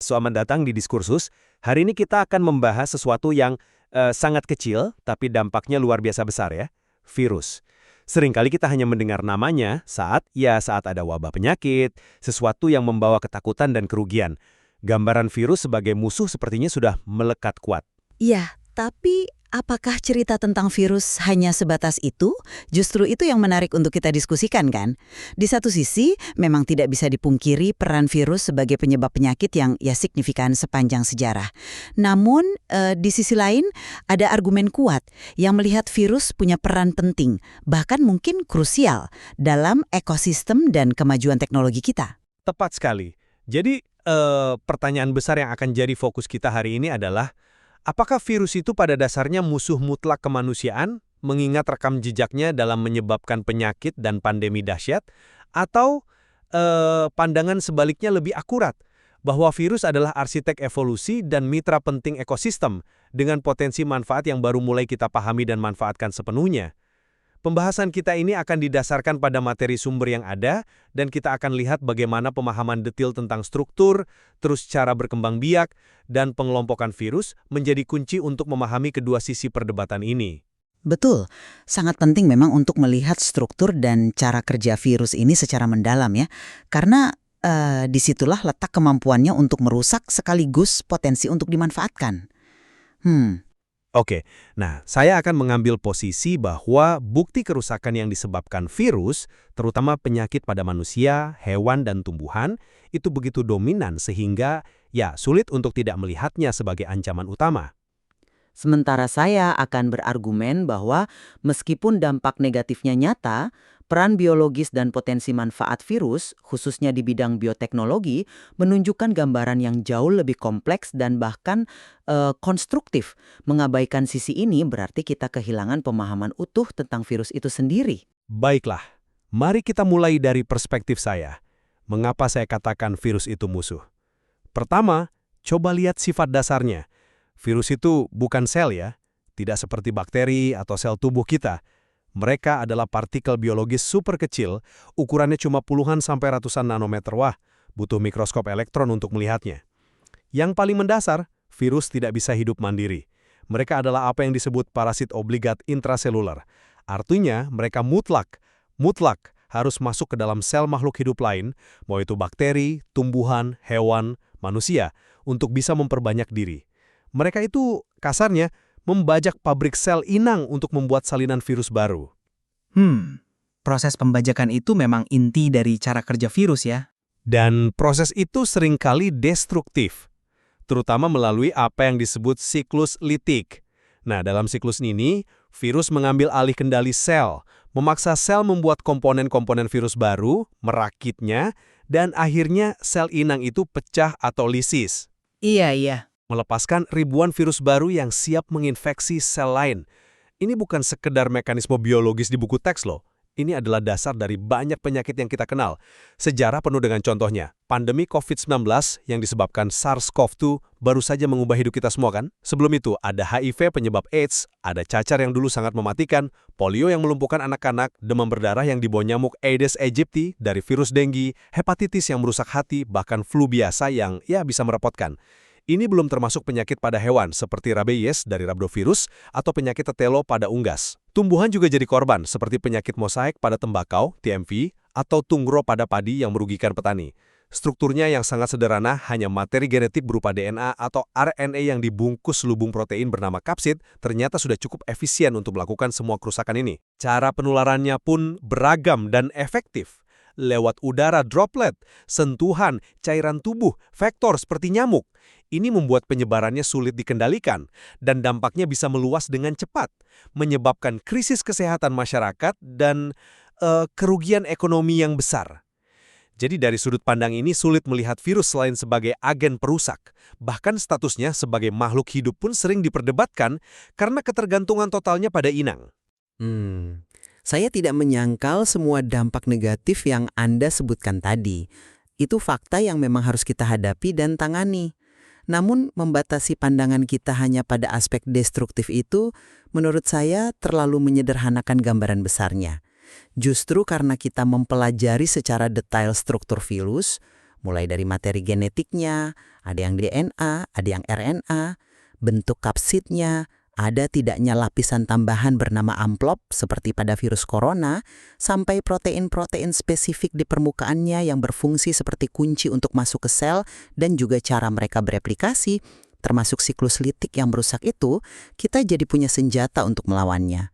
Selamat datang di Diskursus. Hari ini kita akan membahas sesuatu yang sangat kecil, tapi dampaknya luar biasa besar ya, virus. Seringkali kita hanya mendengar namanya saat ada wabah penyakit, sesuatu yang membawa ketakutan dan kerugian. Gambaran virus sebagai musuh sepertinya sudah melekat kuat. Iya, tapi apakah cerita tentang virus hanya sebatas itu? Justru itu yang menarik untuk kita diskusikan kan? Di satu sisi, memang tidak bisa dipungkiri peran virus sebagai penyebab penyakit yang signifikan sepanjang sejarah. Namun, di sisi lain, ada argumen kuat yang melihat virus punya peran penting, bahkan mungkin krusial dalam ekosistem dan kemajuan teknologi kita. Tepat sekali. Jadi, pertanyaan besar yang akan jadi fokus kita hari ini adalah, apakah virus itu pada dasarnya musuh mutlak kemanusiaan, mengingat rekam jejaknya dalam menyebabkan penyakit dan pandemi dahsyat, atau pandangan sebaliknya lebih akurat, bahwa virus adalah arsitek evolusi dan mitra penting ekosistem, dengan potensi manfaat yang baru mulai kita pahami dan manfaatkan sepenuhnya. Pembahasan kita ini akan didasarkan pada materi sumber yang ada, dan kita akan lihat bagaimana pemahaman detail tentang struktur, terus cara berkembang biak, dan pengelompokan virus menjadi kunci untuk memahami kedua sisi perdebatan ini. Betul, sangat penting memang untuk melihat struktur dan cara kerja virus ini secara mendalam ya. Karena disitulah letak kemampuannya untuk merusak sekaligus potensi untuk dimanfaatkan. Oke, nah saya akan mengambil posisi bahwa bukti kerusakan yang disebabkan virus, terutama penyakit pada manusia, hewan, dan tumbuhan, itu begitu dominan sehingga sulit untuk tidak melihatnya sebagai ancaman utama. Sementara saya akan berargumen bahwa meskipun dampak negatifnya nyata, peran biologis dan potensi manfaat virus, khususnya di bidang bioteknologi, menunjukkan gambaran yang jauh lebih kompleks dan bahkan konstruktif. Mengabaikan sisi ini berarti kita kehilangan pemahaman utuh tentang virus itu sendiri. Baiklah, mari kita mulai dari perspektif saya. Mengapa saya katakan virus itu musuh? Pertama, coba lihat sifat dasarnya. Virus itu bukan sel ya, tidak seperti bakteri atau sel tubuh kita. Mereka adalah partikel biologis super kecil, ukurannya cuma puluhan sampai ratusan nanometer. Wah, butuh mikroskop elektron untuk melihatnya. Yang paling mendasar, virus tidak bisa hidup mandiri. Mereka adalah apa yang disebut parasit obligat intraseluler. Artinya, mereka mutlak harus masuk ke dalam sel makhluk hidup lain, mau itu bakteri, tumbuhan, hewan, manusia, untuk bisa memperbanyak diri. Mereka itu, kasarnya, membajak pabrik sel inang untuk membuat salinan virus baru. Proses pembajakan itu memang inti dari cara kerja virus ya? Dan proses itu seringkali destruktif, terutama melalui apa yang disebut siklus litik. Nah, dalam siklus ini, virus mengambil alih kendali sel, memaksa sel membuat komponen-komponen virus baru, merakitnya, dan akhirnya sel inang itu pecah atau lisis. Iya. Melepaskan ribuan virus baru yang siap menginfeksi sel lain. Ini bukan sekedar mekanisme biologis di buku teks loh. Ini adalah dasar dari banyak penyakit yang kita kenal. Sejarah penuh dengan contohnya. Pandemi COVID-19 yang disebabkan SARS-CoV-2 baru saja mengubah hidup kita semua kan? Sebelum itu ada HIV penyebab AIDS, ada cacar yang dulu sangat mematikan, polio yang melumpuhkan anak-anak, demam berdarah yang dibawa nyamuk Aedes aegypti dari virus denggi, hepatitis yang merusak hati, bahkan flu biasa yang bisa merepotkan. Ini belum termasuk penyakit pada hewan seperti rabies dari rhabdovirus atau penyakit tetelo pada unggas. Tumbuhan juga jadi korban seperti penyakit mosaik pada tembakau, TMV, atau tungro pada padi yang merugikan petani. Strukturnya yang sangat sederhana hanya materi genetik berupa DNA atau RNA yang dibungkus lubung protein bernama kapsid ternyata sudah cukup efisien untuk melakukan semua kerusakan ini. Cara penularannya pun beragam dan efektif. Lewat udara droplet, sentuhan, cairan tubuh, vektor seperti nyamuk. Ini membuat penyebarannya sulit dikendalikan dan dampaknya bisa meluas dengan cepat, menyebabkan krisis kesehatan masyarakat dan kerugian ekonomi yang besar. Jadi dari sudut pandang ini sulit melihat virus selain sebagai agen perusak. Bahkan statusnya sebagai makhluk hidup pun sering diperdebatkan karena ketergantungan totalnya pada inang. Saya tidak menyangkal semua dampak negatif yang Anda sebutkan tadi. Itu fakta yang memang harus kita hadapi dan tangani. Namun, membatasi pandangan kita hanya pada aspek destruktif itu, menurut saya terlalu menyederhanakan gambaran besarnya. Justru karena kita mempelajari secara detail struktur virus, mulai dari materi genetiknya, ada yang DNA, ada yang RNA, bentuk kapsidnya, ada tidaknya lapisan tambahan bernama amplop seperti pada virus corona, sampai protein-protein spesifik di permukaannya yang berfungsi seperti kunci untuk masuk ke sel dan juga cara mereka bereplikasi, termasuk siklus litik yang merusak itu, kita jadi punya senjata untuk melawannya.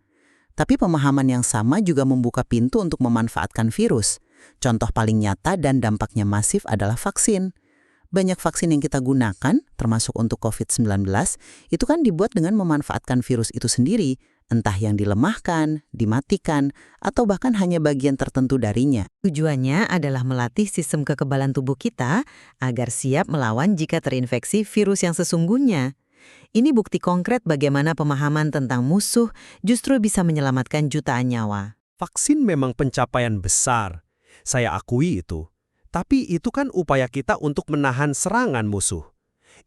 Tapi pemahaman yang sama juga membuka pintu untuk memanfaatkan virus. Contoh paling nyata dan dampaknya masif adalah vaksin. Banyak vaksin yang kita gunakan, termasuk untuk COVID-19, itu kan dibuat dengan memanfaatkan virus itu sendiri, entah yang dilemahkan, dimatikan, atau bahkan hanya bagian tertentu darinya. Tujuannya adalah melatih sistem kekebalan tubuh kita agar siap melawan jika terinfeksi virus yang sesungguhnya. Ini bukti konkret bagaimana pemahaman tentang musuh justru bisa menyelamatkan jutaan nyawa. Vaksin memang pencapaian besar. Saya akui itu. Tapi itu kan upaya kita untuk menahan serangan musuh.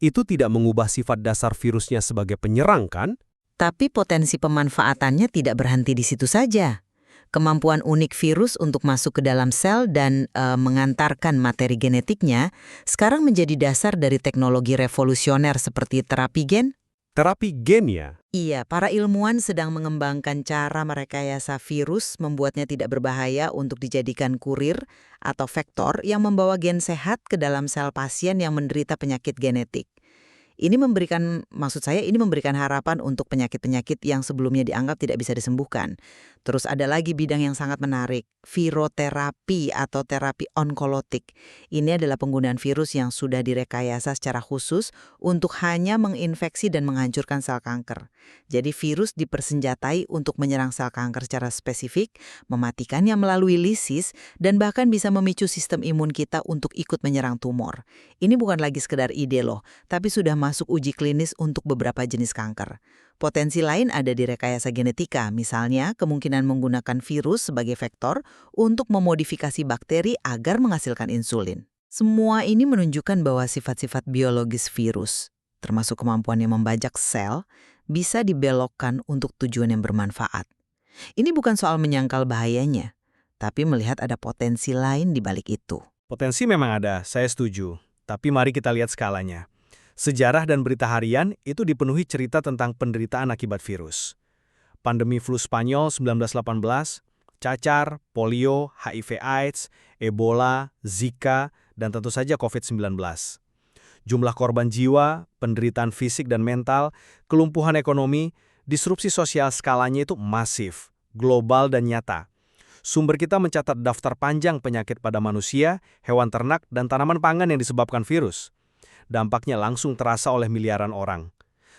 Itu tidak mengubah sifat dasar virusnya sebagai penyerang, kan? Tapi potensi pemanfaatannya tidak berhenti di situ saja. Kemampuan unik virus untuk masuk ke dalam sel dan mengantarkan materi genetiknya sekarang menjadi dasar dari teknologi revolusioner seperti terapi gen. Terapi gen ya? Iya, para ilmuwan sedang mengembangkan cara merekayasa virus membuatnya tidak berbahaya untuk dijadikan kurir atau vektor yang membawa gen sehat ke dalam sel pasien yang menderita penyakit genetik. Ini memberikan harapan untuk penyakit-penyakit yang sebelumnya dianggap tidak bisa disembuhkan. Terus ada lagi bidang yang sangat menarik, viroterapi atau terapi onkolotik. Ini adalah penggunaan virus yang sudah direkayasa secara khusus untuk hanya menginfeksi dan menghancurkan sel kanker. Jadi virus dipersenjatai untuk menyerang sel kanker secara spesifik, mematikannya melalui lisis, dan bahkan bisa memicu sistem imun kita untuk ikut menyerang tumor. Ini bukan lagi sekedar ide loh, tapi sudah masuk uji klinis untuk beberapa jenis kanker. Potensi lain ada di rekayasa genetika, misalnya kemungkinan menggunakan virus sebagai vektor untuk memodifikasi bakteri agar menghasilkan insulin. Semua ini menunjukkan bahwa sifat-sifat biologis virus, termasuk kemampuannya membajak sel, bisa dibelokkan untuk tujuan yang bermanfaat. Ini bukan soal menyangkal bahayanya, tapi melihat ada potensi lain di balik itu. Potensi memang ada, saya setuju. Tapi mari kita lihat skalanya. Sejarah dan berita harian itu dipenuhi cerita tentang penderitaan akibat virus. Pandemi flu Spanyol 1918, cacar, polio, HIV/AIDS, Ebola, Zika, dan tentu saja COVID-19. Jumlah korban jiwa, penderitaan fisik dan mental, kelumpuhan ekonomi, disrupsi sosial skalanya itu masif, global dan nyata. Sumber kita mencatat daftar panjang penyakit pada manusia, hewan ternak, dan tanaman pangan yang disebabkan virus. Dampaknya langsung terasa oleh miliaran orang.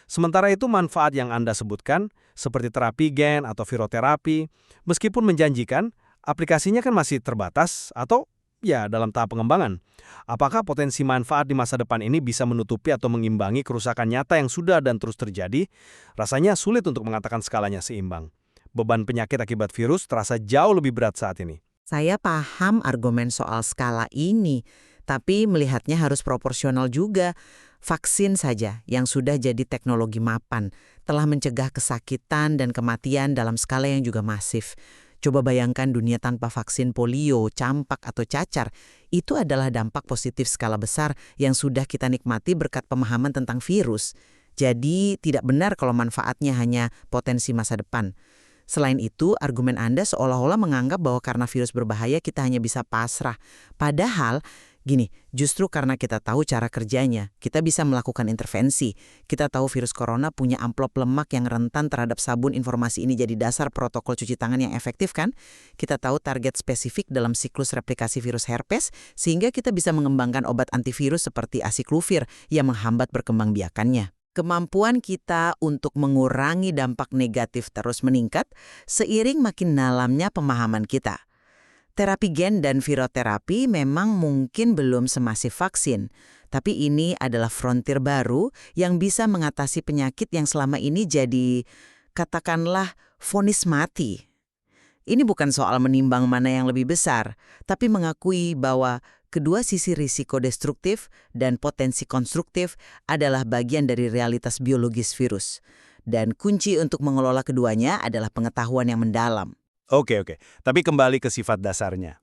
Sementara itu manfaat yang Anda sebutkan, seperti terapi gen atau viroterapi, meskipun menjanjikan, aplikasinya kan masih terbatas atau ya dalam tahap pengembangan. Apakah potensi manfaat di masa depan ini bisa menutupi atau mengimbangi kerusakan nyata yang sudah dan terus terjadi? Rasanya sulit untuk mengatakan skalanya seimbang. Beban penyakit akibat virus terasa jauh lebih berat saat ini. Saya paham argumen soal skala ini, tapi melihatnya harus proporsional juga. Vaksin saja yang sudah jadi teknologi mapan telah mencegah kesakitan dan kematian dalam skala yang juga masif. Coba bayangkan dunia tanpa vaksin polio, campak, atau cacar. Itu adalah dampak positif skala besar yang sudah kita nikmati berkat pemahaman tentang virus. Jadi tidak benar kalau manfaatnya hanya potensi masa depan. Selain itu, argumen Anda seolah-olah menganggap bahwa karena virus berbahaya kita hanya bisa pasrah. Padahal, gini, justru karena kita tahu cara kerjanya, kita bisa melakukan intervensi. Kita tahu virus corona punya amplop lemak yang rentan terhadap sabun, informasi ini jadi dasar protokol cuci tangan yang efektif kan? Kita tahu target spesifik dalam siklus replikasi virus herpes, sehingga kita bisa mengembangkan obat antivirus seperti acyclovir yang menghambat perkembangbiakannya. Kemampuan kita untuk mengurangi dampak negatif terus meningkat seiring makin dalamnya pemahaman kita. Terapi gen dan viroterapi memang mungkin belum semasif vaksin, tapi ini adalah frontier baru yang bisa mengatasi penyakit yang selama ini jadi, katakanlah, vonis mati. Ini bukan soal menimbang mana yang lebih besar, tapi mengakui bahwa kedua sisi risiko destruktif dan potensi konstruktif adalah bagian dari realitas biologis virus. Dan kunci untuk mengelola keduanya adalah pengetahuan yang mendalam. Oke. Tapi kembali ke sifat dasarnya.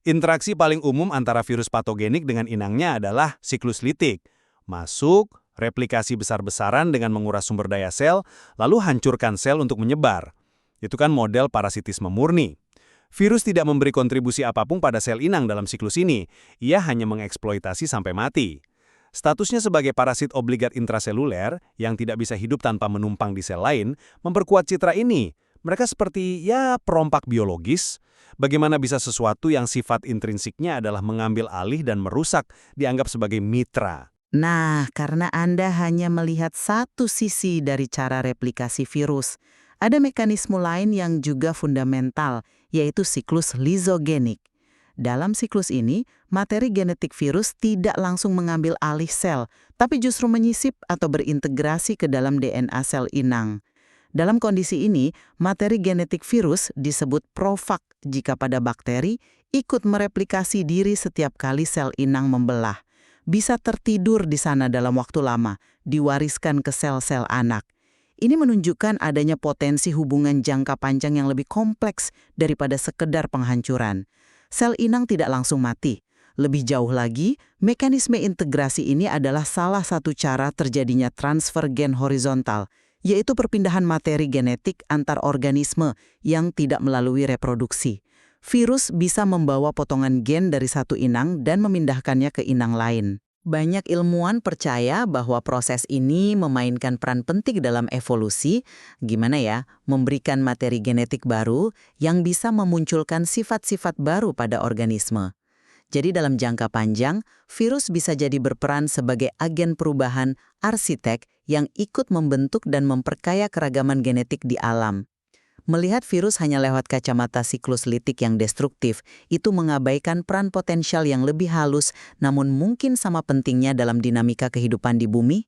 Interaksi paling umum antara virus patogenik dengan inangnya adalah siklus litik. Masuk, replikasi besar-besaran dengan menguras sumber daya sel, lalu hancurkan sel untuk menyebar. Itu kan model parasitisme murni. Virus tidak memberi kontribusi apapun pada sel inang dalam siklus ini. Ia hanya mengeksploitasi sampai mati. Statusnya sebagai parasit obligat intraseluler yang tidak bisa hidup tanpa menumpang di sel lain, memperkuat citra ini. Mereka seperti, perompak biologis. Bagaimana bisa sesuatu yang sifat intrinsiknya adalah mengambil alih dan merusak dianggap sebagai mitra? Nah, karena Anda hanya melihat satu sisi dari cara replikasi virus, ada mekanisme lain yang juga fundamental, yaitu siklus lisogenik. Dalam siklus ini, materi genetik virus tidak langsung mengambil alih sel, tapi justru menyisip atau berintegrasi ke dalam DNA sel inang. Dalam kondisi ini, materi genetik virus disebut profag jika pada bakteri ikut mereplikasi diri setiap kali sel inang membelah. Bisa tertidur di sana dalam waktu lama, diwariskan ke sel-sel anak. Ini menunjukkan adanya potensi hubungan jangka panjang yang lebih kompleks daripada sekedar penghancuran. Sel inang tidak langsung mati. Lebih jauh lagi, mekanisme integrasi ini adalah salah satu cara terjadinya transfer gen horizontal, yaitu perpindahan materi genetik antar organisme yang tidak melalui reproduksi. Virus bisa membawa potongan gen dari satu inang dan memindahkannya ke inang lain. Banyak ilmuwan percaya bahwa proses ini memainkan peran penting dalam evolusi, memberikan materi genetik baru yang bisa memunculkan sifat-sifat baru pada organisme. Jadi dalam jangka panjang, virus bisa jadi berperan sebagai agen perubahan arsitek yang ikut membentuk dan memperkaya keragaman genetik di alam. Melihat virus hanya lewat kacamata siklus litik yang destruktif, itu mengabaikan peran potensial yang lebih halus, namun mungkin sama pentingnya dalam dinamika kehidupan di bumi.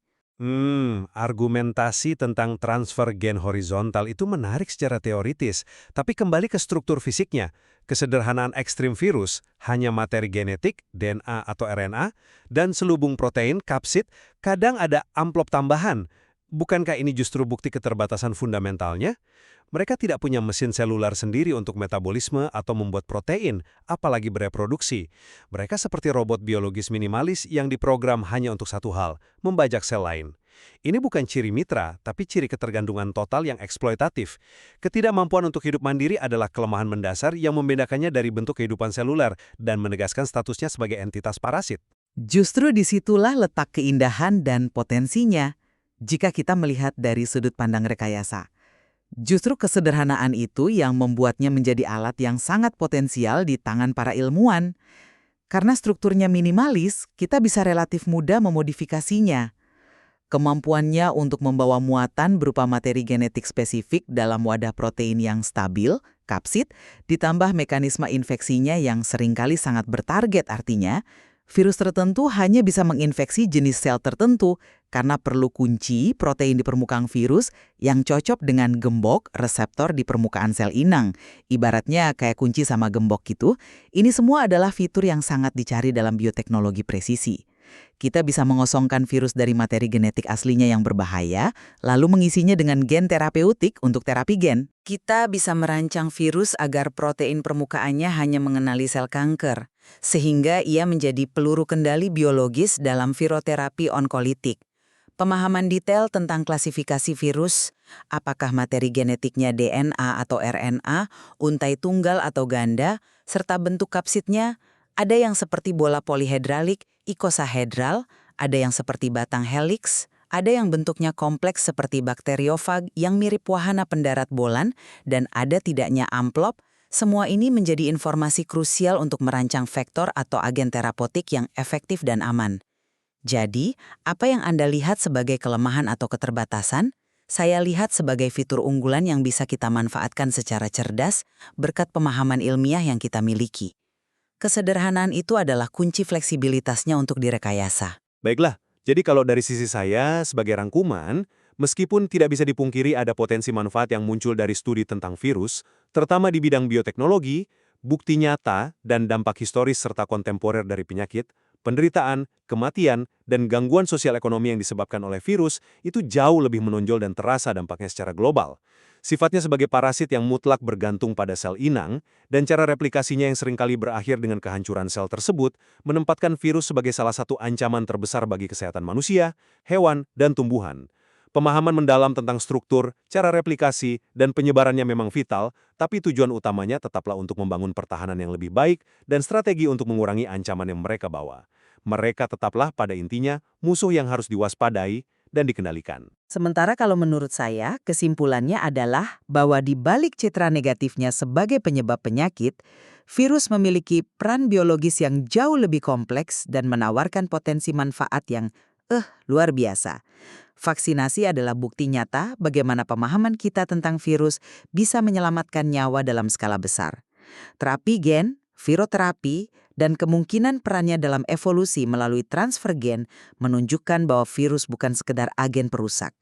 Argumentasi tentang transfer gen horizontal itu menarik secara teoritis, tapi kembali ke struktur fisiknya. Kesederhanaan ekstrim virus, hanya materi genetik, DNA atau RNA, dan selubung protein, kapsid, kadang ada amplop tambahan. Bukankah ini justru bukti keterbatasan fundamentalnya? Mereka tidak punya mesin selular sendiri untuk metabolisme atau membuat protein, apalagi bereproduksi. Mereka seperti robot biologis minimalis yang diprogram hanya untuk satu hal, membajak sel lain. Ini bukan ciri mitra, tapi ciri ketergantungan total yang eksploitatif. Ketidakmampuan untuk hidup mandiri adalah kelemahan mendasar yang membedakannya dari bentuk kehidupan seluler dan menegaskan statusnya sebagai entitas parasit. Justru disitulah letak keindahan dan potensinya, jika kita melihat dari sudut pandang rekayasa. Justru kesederhanaan itu yang membuatnya menjadi alat yang sangat potensial di tangan para ilmuwan. Karena strukturnya minimalis, kita bisa relatif mudah memodifikasinya. Kemampuannya untuk membawa muatan berupa materi genetik spesifik dalam wadah protein yang stabil, kapsid, ditambah mekanisme infeksinya yang seringkali sangat bertarget artinya, virus tertentu hanya bisa menginfeksi jenis sel tertentu karena perlu kunci protein di permukaan virus yang cocok dengan gembok reseptor di permukaan sel inang. Ibaratnya kayak kunci sama gembok gitu. Ini semua adalah fitur yang sangat dicari dalam bioteknologi presisi. Kita bisa mengosongkan virus dari materi genetik aslinya yang berbahaya, lalu mengisinya dengan gen terapeutik untuk terapi gen. Kita bisa merancang virus agar protein permukaannya hanya mengenali sel kanker, sehingga ia menjadi peluru kendali biologis dalam viroterapi onkolitik. Pemahaman detail tentang klasifikasi virus, apakah materi genetiknya DNA atau RNA, untai tunggal atau ganda, serta bentuk kapsidnya, ada yang seperti bola polihedralik, ikosahedral, ada yang seperti batang helix, ada yang bentuknya kompleks seperti bakteriofag yang mirip wahana pendarat bolan, dan ada tidaknya amplop. Semua ini menjadi informasi krusial untuk merancang vektor atau agen terapeutik yang efektif dan aman. Jadi, apa yang Anda lihat sebagai kelemahan atau keterbatasan, saya lihat sebagai fitur unggulan yang bisa kita manfaatkan secara cerdas berkat pemahaman ilmiah yang kita miliki. Kesederhanaan itu adalah kunci fleksibilitasnya untuk direkayasa. Baiklah, jadi kalau dari sisi saya sebagai rangkuman, meskipun tidak bisa dipungkiri ada potensi manfaat yang muncul dari studi tentang virus, terutama di bidang bioteknologi, bukti nyata dan dampak historis serta kontemporer dari penyakit, Penderitaan, kematian, dan gangguan sosial ekonomi yang disebabkan oleh virus itu jauh lebih menonjol dan terasa dampaknya secara global. Sifatnya sebagai parasit yang mutlak bergantung pada sel inang, dan cara replikasinya yang seringkali berakhir dengan kehancuran sel tersebut, menempatkan virus sebagai salah satu ancaman terbesar bagi kesehatan manusia, hewan, dan tumbuhan. Pemahaman mendalam tentang struktur, cara replikasi, dan penyebarannya memang vital, tapi tujuan utamanya tetaplah untuk membangun pertahanan yang lebih baik dan strategi untuk mengurangi ancaman yang mereka bawa. Mereka tetaplah pada intinya musuh yang harus diwaspadai dan dikendalikan. Sementara kalau menurut saya, kesimpulannya adalah bahwa di balik citra negatifnya sebagai penyebab penyakit, virus memiliki peran biologis yang jauh lebih kompleks dan menawarkan potensi manfaat yang luar biasa. Vaksinasi adalah bukti nyata bagaimana pemahaman kita tentang virus bisa menyelamatkan nyawa dalam skala besar. Terapi gen, viroterapi, dan kemungkinan perannya dalam evolusi melalui transfer gen menunjukkan bahwa virus bukan sekedar agen perusak.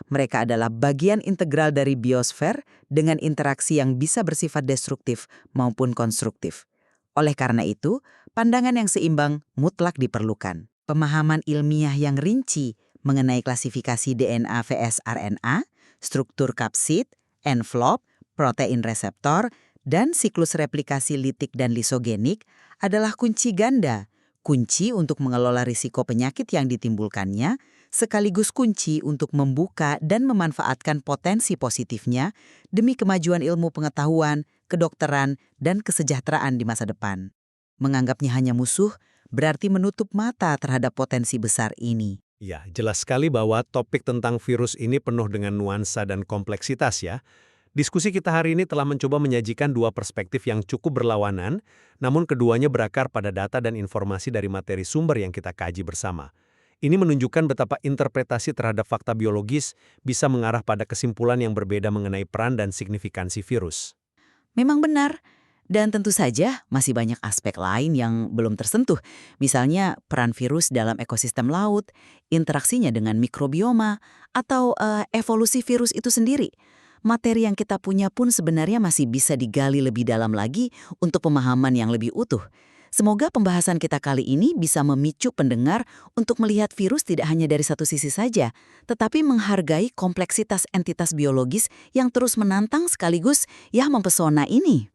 Mereka adalah bagian integral dari biosfer dengan interaksi yang bisa bersifat destruktif maupun konstruktif. Oleh karena itu, pandangan yang seimbang mutlak diperlukan. Pemahaman ilmiah yang rinci mengenai klasifikasi DNA vs RNA, struktur kapsid, envelop, protein reseptor, dan siklus replikasi litik dan lisogenik adalah kunci ganda, kunci untuk mengelola risiko penyakit yang ditimbulkannya, sekaligus kunci untuk membuka dan memanfaatkan potensi positifnya demi kemajuan ilmu pengetahuan, kedokteran, dan kesejahteraan di masa depan. Menganggapnya hanya musuh berarti menutup mata terhadap potensi besar ini. Ya, jelas sekali bahwa topik tentang virus ini penuh dengan nuansa dan kompleksitas ya. Diskusi kita hari ini telah mencoba menyajikan dua perspektif yang cukup berlawanan, namun keduanya berakar pada data dan informasi dari materi sumber yang kita kaji bersama. Ini menunjukkan betapa interpretasi terhadap fakta biologis bisa mengarah pada kesimpulan yang berbeda mengenai peran dan signifikansi virus. Memang benar. Dan tentu saja masih banyak aspek lain yang belum tersentuh. Misalnya peran virus dalam ekosistem laut, interaksinya dengan mikrobioma, atau evolusi virus itu sendiri. Materi yang kita punya pun sebenarnya masih bisa digali lebih dalam lagi untuk pemahaman yang lebih utuh. Semoga pembahasan kita kali ini bisa memicu pendengar untuk melihat virus tidak hanya dari satu sisi saja, tetapi menghargai kompleksitas entitas biologis yang terus menantang sekaligus mempesona ini.